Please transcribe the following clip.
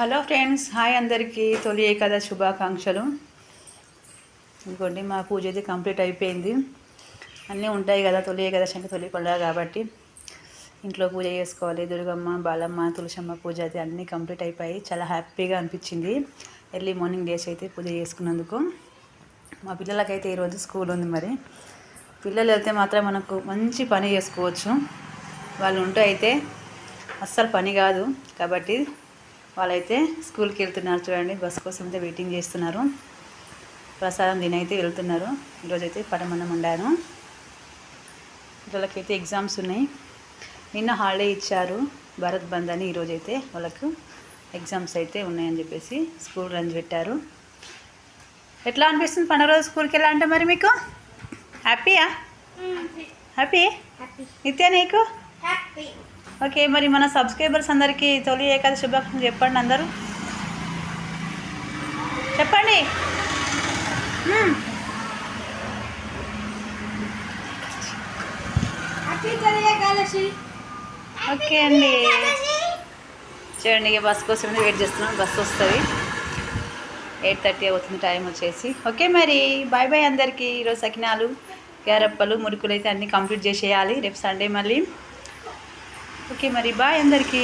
Hello friends, hi అందరికీ. తొలి ఏకాదశి శుభాకాంక్షలు. ఇంకోండి, మా పూజ అయితే కంప్లీట్ అయిపోయింది. అన్నీ ఉంటాయి కదా, తొలి ఏకాదశి అంటే తొలి పండుగ కాబట్టి ఇంట్లో పూజ చేసుకోవాలి. దుర్గమ్మ, బాలమ్మ, తులసమ్మ పూజ అయితే అన్నీ కంప్లీట్ అయిపోయి చాలా హ్యాపీగా అనిపించింది. ఎర్లీ మార్నింగ్ డేస్ అయితే పూజ చేసుకున్నందుకు. మా పిల్లలకైతే ఈరోజు స్కూల్ ఉంది. మరి పిల్లలు వెళ్తే మాత్రం మనకు మంచి పని చేసుకోవచ్చు. వాళ్ళు ఉంటూ అయితే అస్సలు పని కాదు. కాబట్టి వాళ్ళైతే స్కూల్కి వెళ్తున్నారు. చూడండి, బస్ కోసం అయితే వెయిటింగ్ చేస్తున్నారు. ప్రసాదం తినైతే వెళ్తున్నారు. ఈరోజైతే పరమన్నం వండాను. పిల్లలకైతే ఎగ్జామ్స్ ఉన్నాయి. నిన్న హాలిడే ఇచ్చారు, భారత్ బంద్ అని. ఈరోజైతే వాళ్ళకు ఎగ్జామ్స్ అయితే ఉన్నాయని చెప్పేసి స్కూల్ రంజ్ పెట్టారు. ఎట్లా అనిపిస్తుంది పండుగ రోజు స్కూల్కి వెళ్ళాలంటే? మరి మీకు హ్యాపీయా? హ్యాపీ నిత్యా, నీకు? ఓకే, మరి మన సబ్స్క్రైబర్స్ అందరికీ తొలి ఏకాదశి శుభాకాంక్షలు చెప్పండి. అందరూ చెప్పండి. ఓకే అండి, చూడండి, బస్ కోసం వెయిట్ చేస్తున్నాం. బస్ వస్తుంది, 8:30 అవుతుంది టైం వచ్చేసి. ఓకే, మరి బాయ్ బాయ్ అందరికీ. ఈరోజు సకినాలు, గారప్పలు, మురుకులు అయితే అన్నీ కంప్లీట్ చేసేయాలి. రేపు సండే మళ్ళీ. ఓకే, మరి బాయ్ అందరికీ.